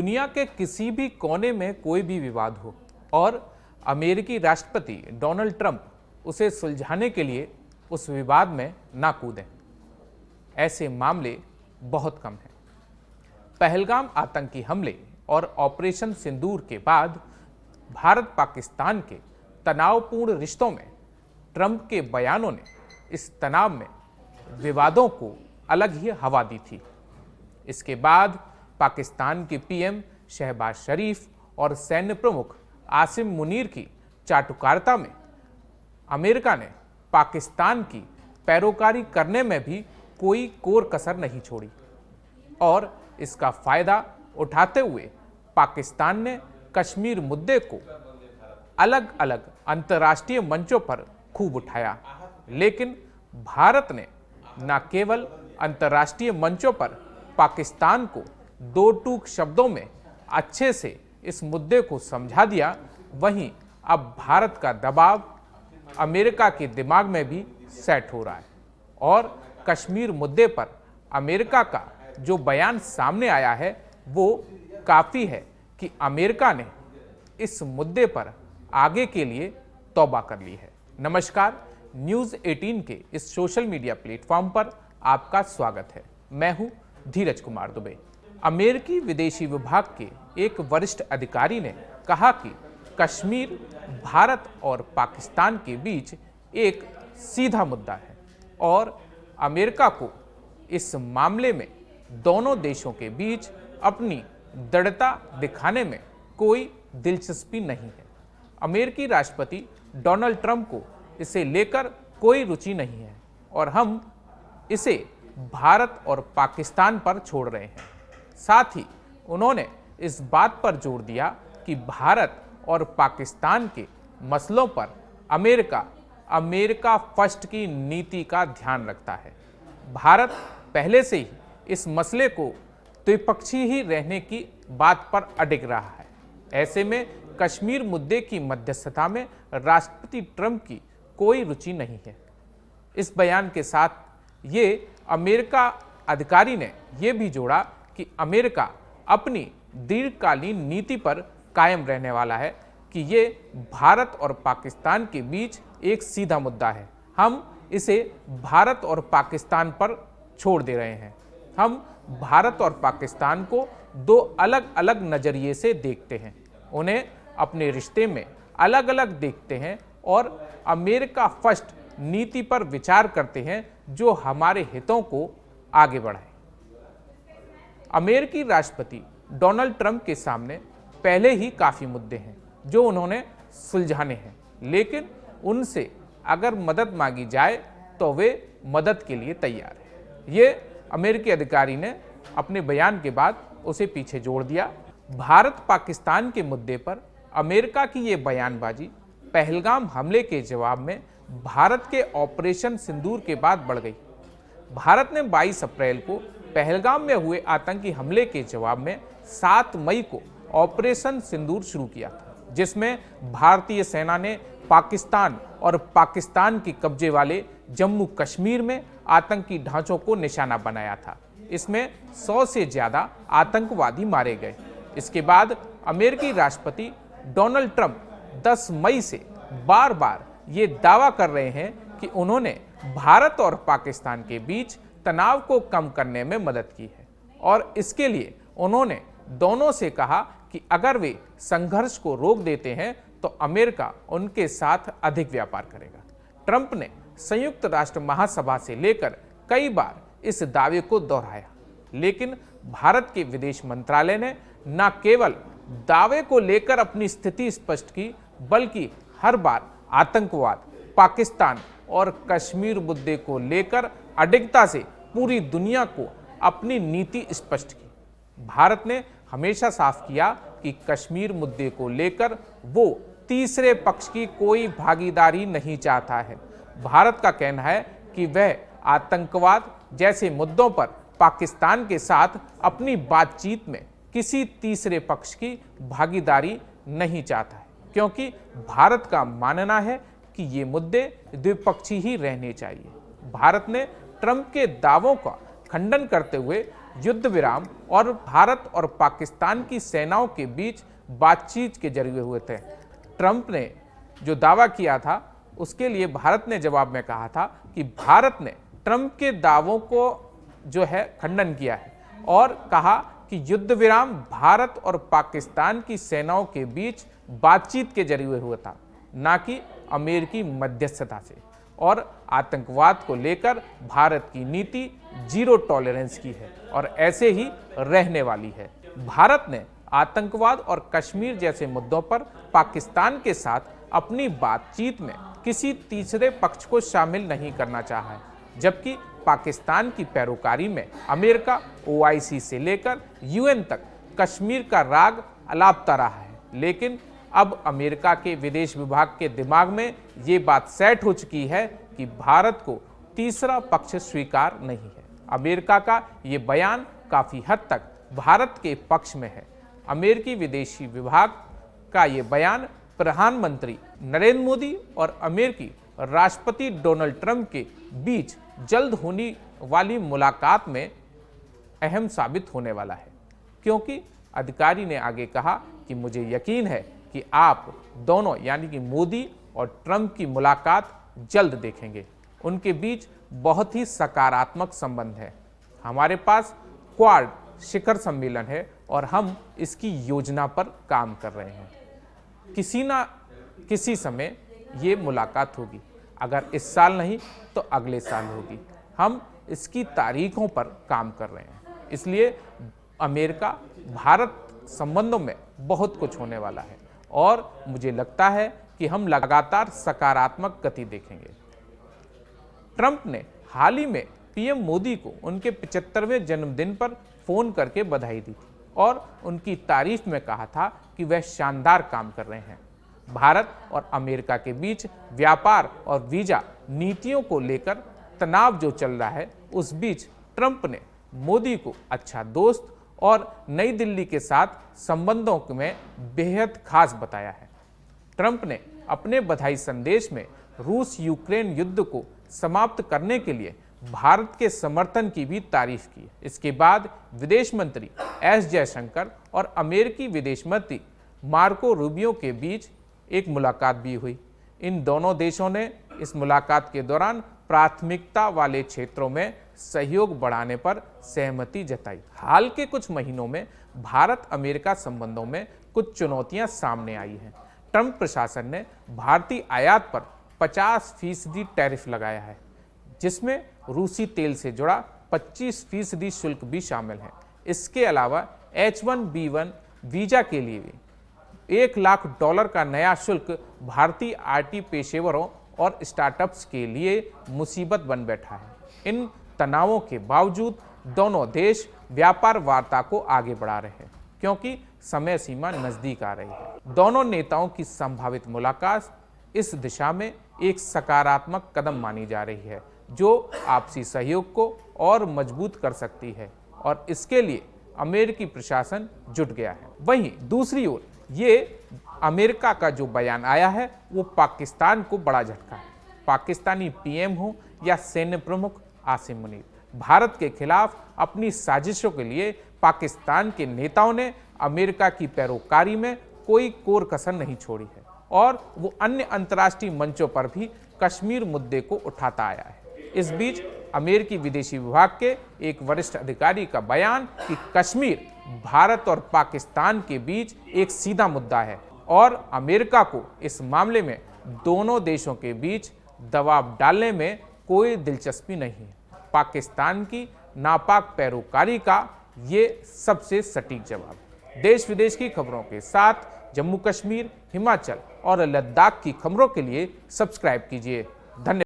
दुनिया के किसी भी कोने में कोई भी विवाद हो और अमेरिकी राष्ट्रपति डोनाल्ड ट्रंप उसे सुलझाने के लिए उस विवाद में ना कूदें, ऐसे मामले बहुत कम हैं। पहलगाम आतंकी हमले और ऑपरेशन सिंदूर के बाद भारत पाकिस्तान के तनावपूर्ण रिश्तों में ट्रंप के बयानों ने इस तनाव में विवादों को अलग ही हवा दी थी। इसके बाद पाकिस्तान के पीएम शहबाज शरीफ और सैन्य प्रमुख आसिम मुनीर की चाटुकारिता में अमेरिका ने पाकिस्तान की पैरोकारी करने में भी कोई कोर कसर नहीं छोड़ी और इसका फायदा उठाते हुए पाकिस्तान ने कश्मीर मुद्दे को अलग अलग अंतर्राष्ट्रीय मंचों पर खूब उठाया। लेकिन भारत ने न केवल अंतर्राष्ट्रीय मंचों पर पाकिस्तान को दो टूक शब्दों में अच्छे से इस मुद्दे को समझा दिया, वहीं अब भारत का दबाव अमेरिका के दिमाग में भी सेट हो रहा है और कश्मीर मुद्दे पर अमेरिका का जो बयान सामने आया है वो काफ़ी है कि अमेरिका ने इस मुद्दे पर आगे के लिए तौबा कर ली है। नमस्कार, न्यूज़ 18 के इस सोशल मीडिया प्लेटफॉर्म पर आपका स्वागत है। मैं हूं धीरज कुमार दुबे। अमेरिकी विदेशी विभाग के एक वरिष्ठ अधिकारी ने कहा कि कश्मीर भारत और पाकिस्तान के बीच एक सीधा मुद्दा है और अमेरिका को इस मामले में दोनों देशों के बीच अपनी दृढ़ता दिखाने में कोई दिलचस्पी नहीं है। अमेरिकी राष्ट्रपति डोनाल्ड ट्रंप को इसे लेकर कोई रुचि नहीं है और हम इसे भारत और पाकिस्तान पर छोड़ रहे हैं। साथ ही उन्होंने इस बात पर जोर दिया कि भारत और पाकिस्तान के मसलों पर अमेरिका फर्स्ट की नीति का ध्यान रखता है। भारत पहले से ही इस मसले को द्विपक्षीय ही रहने की बात पर अडिग रहा है। ऐसे में कश्मीर मुद्दे की मध्यस्थता में राष्ट्रपति ट्रंप की कोई रुचि नहीं है। इस बयान के साथ ये अमेरिका अधिकारी ने यह भी जोड़ा कि अमेरिका अपनी दीर्घकालीन नीति पर कायम रहने वाला है कि ये भारत और पाकिस्तान के बीच एक सीधा मुद्दा है। हम इसे भारत और पाकिस्तान पर छोड़ दे रहे हैं। हम भारत और पाकिस्तान को दो अलग अलग नज़रिए से देखते हैं, उन्हें अपने रिश्ते में अलग अलग देखते हैं और अमेरिका फर्स्ट नीति पर विचार करते हैं जो हमारे हितों को आगे बढ़ाए। अमेरिकी राष्ट्रपति डोनाल्ड ट्रंप के सामने पहले ही काफ़ी मुद्दे हैं जो उन्होंने सुलझाने हैं, लेकिन उनसे अगर मदद मांगी जाए तो वे मदद के लिए तैयार हैं। ये अमेरिकी अधिकारी ने अपने बयान के बाद उसे पीछे जोड़ दिया। भारत पाकिस्तान के मुद्दे पर अमेरिका की ये बयानबाजी पहलगाम हमले के जवाब में भारत के ऑपरेशन सिंदूर के बाद बढ़ गई। भारत ने 22 अप्रैल को पहलगाम में हुए आतंकी हमले के जवाब में 7 मई को ऑपरेशन सिंदूर शुरू किया था, जिसमें भारतीय सेना ने पाकिस्तान और पाकिस्तान के कब्जे वाले जम्मू कश्मीर में आतंकी ढांचों को निशाना बनाया था। इसमें 100 से ज़्यादा आतंकवादी मारे गए। इसके बाद अमेरिकी राष्ट्रपति डोनाल्ड ट्रंप 10 मई से बार बार ये दावा कर रहे हैं कि उन्होंने भारत और पाकिस्तान के बीच तनाव को कम करने में मदद की है और इसके लिए उन्होंने दोनों से कहा कि अगर वे संघर्ष को रोक देते हैं तो अमेरिका उनके साथ अधिक व्यापार करेगा। ट्रंप ने संयुक्त राष्ट्र महासभा से लेकर कई बार इस दावे को दोहराया, लेकिन भारत के विदेश मंत्रालय ने न केवल दावे को लेकर अपनी स्थिति स्पष्ट की, बल्कि हर बार आतंकवाद, पाकिस्तान और कश्मीर मुद्दे को लेकर अडिगता से पूरी दुनिया को अपनी नीति स्पष्ट की। भारत ने हमेशा साफ किया कि कश्मीर मुद्दे को लेकर वो तीसरे पक्ष की कोई भागीदारी नहीं चाहता है। भारत का कहना है कि वह आतंकवाद जैसे मुद्दों पर पाकिस्तान के साथ अपनी बातचीत में किसी तीसरे पक्ष की भागीदारी नहीं चाहता है, क्योंकि भारत का मानना है कि ये मुद्दे द्विपक्षीय ही रहने चाहिए। भारत ने ट्रंप के दावों का खंडन करते हुए युद्ध विराम और भारत और पाकिस्तान की सेनाओं के बीच बातचीत के जरिए हुए थे। ट्रंप ने जो दावा किया था उसके लिए भारत ने जवाब में कहा था कि भारत ने ट्रंप के दावों को जो है खंडन किया है और कहा कि युद्ध विराम भारत और पाकिस्तान की सेनाओं के बीच बातचीत के जरिए हुआ था, ना कि अमेरिकी मध्यस्थता से। और आतंकवाद को लेकर भारत की नीति जीरो टॉलरेंस की है और ऐसे ही रहने वाली है। भारत ने आतंकवाद और कश्मीर जैसे मुद्दों पर पाकिस्तान के साथ अपनी बातचीत में किसी तीसरे पक्ष को शामिल नहीं करना चाहा है, जबकि पाकिस्तान की पैरोकारी में अमेरिका OIC से लेकर UN तक कश्मीर का राग अलापता रहा है। लेकिन अब अमेरिका के विदेश विभाग के दिमाग में ये बात सेट हो चुकी है कि भारत को तीसरा पक्ष स्वीकार नहीं है। अमेरिका का ये बयान काफ़ी हद तक भारत के पक्ष में है। अमेरिकी विदेशी विभाग का ये बयान प्रधानमंत्री नरेंद्र मोदी और अमेरिकी राष्ट्रपति डोनाल्ड ट्रंप के बीच जल्द होने वाली मुलाकात में अहम साबित होने वाला है, क्योंकि अधिकारी ने आगे कहा कि मुझे यकीन है कि आप दोनों यानी कि मोदी और ट्रंप की मुलाकात जल्द देखेंगे। उनके बीच बहुत ही सकारात्मक संबंध है। हमारे पास क्वाड शिखर सम्मेलन है और हम इसकी योजना पर काम कर रहे हैं। किसी ना किसी समय ये मुलाकात होगी, अगर इस साल नहीं तो अगले साल होगी। हम इसकी तारीखों पर काम कर रहे हैं, इसलिए अमेरिका भारत संबंधों में बहुत कुछ होने वाला है और मुझे लगता है कि हम लगातार सकारात्मक गति देखेंगे। ट्रंप ने हाल ही में PM मोदी को उनके 75वें जन्मदिन पर फोन करके बधाई दी थी और उनकी तारीफ में कहा था कि वह शानदार काम कर रहे हैं। भारत और अमेरिका के बीच व्यापार और वीजा नीतियों को लेकर तनाव जो चल रहा है, उस बीच ट्रंप ने मोदी को अच्छा दोस्त और नई दिल्ली के साथ संबंधों में बेहद खास बताया है। ट्रंप ने अपने बधाई संदेश में रूस यूक्रेन युद्ध को समाप्त करने के लिए भारत के समर्थन की भी तारीफ की। इसके बाद विदेश मंत्री S जयशंकर और अमेरिकी विदेश मंत्री मार्को रूबियो के बीच एक मुलाकात भी हुई। इन दोनों देशों ने इस मुलाकात के दौरान प्राथमिकता वाले क्षेत्रों में सहयोग बढ़ाने पर सहमति जताई। हाल के कुछ महीनों में भारत अमेरिका संबंधों में कुछ चुनौतियां सामने आई हैं। ट्रंप प्रशासन ने भारतीय आयात पर 50% टैरिफ लगाया है, जिसमें रूसी तेल से जुड़ा 25% शुल्क भी शामिल है। इसके अलावा H1B1 वीजा के लिए भी $1 लाख का नया शुल्क भारतीय IT पेशेवरों और स्टार्टअप्स के लिए मुसीबत बन बैठा है। इन तनावों के बावजूद दोनों देश व्यापार वार्ता को आगे बढ़ा रहे हैं, क्योंकि समय सीमा नजदीक आ रही है। दोनों नेताओं की संभावित मुलाकात इस दिशा में एक सकारात्मक कदम मानी जा रही है, जो आपसी सहयोग को और मजबूत कर सकती है और इसके लिए अमेरिकी प्रशासन जुट गया है। वहीं दूसरी ओर ये अमेरिका का जो बयान आया है वो पाकिस्तान को बड़ा झटका है। पाकिस्तानी PM हो या सैन्य प्रमुख आसिम मुनीर, भारत के खिलाफ अपनी साजिशों के लिए पाकिस्तान के नेताओं ने अमेरिका की पैरोकारी में कोई कोर कसर नहीं छोड़ी है और वो अन्य अंतर्राष्ट्रीय मंचों पर भी कश्मीर मुद्दे को उठाता आया है। इस बीच अमेरिकी विदेशी विभाग के एक वरिष्ठ अधिकारी का बयान कि कश्मीर भारत और पाकिस्तान के बीच एक सीधा मुद्दा है और अमेरिका को इस मामले में दोनों देशों के बीच दबाव डालने में कोई दिलचस्पी नहीं है। पाकिस्तान की नापाक पैरोकारी का ये सबसे सटीक जवाब है। देश विदेश की खबरों के साथ जम्मू कश्मीर, हिमाचल और लद्दाख की खबरों के लिए सब्सक्राइब कीजिए। धन्यवाद।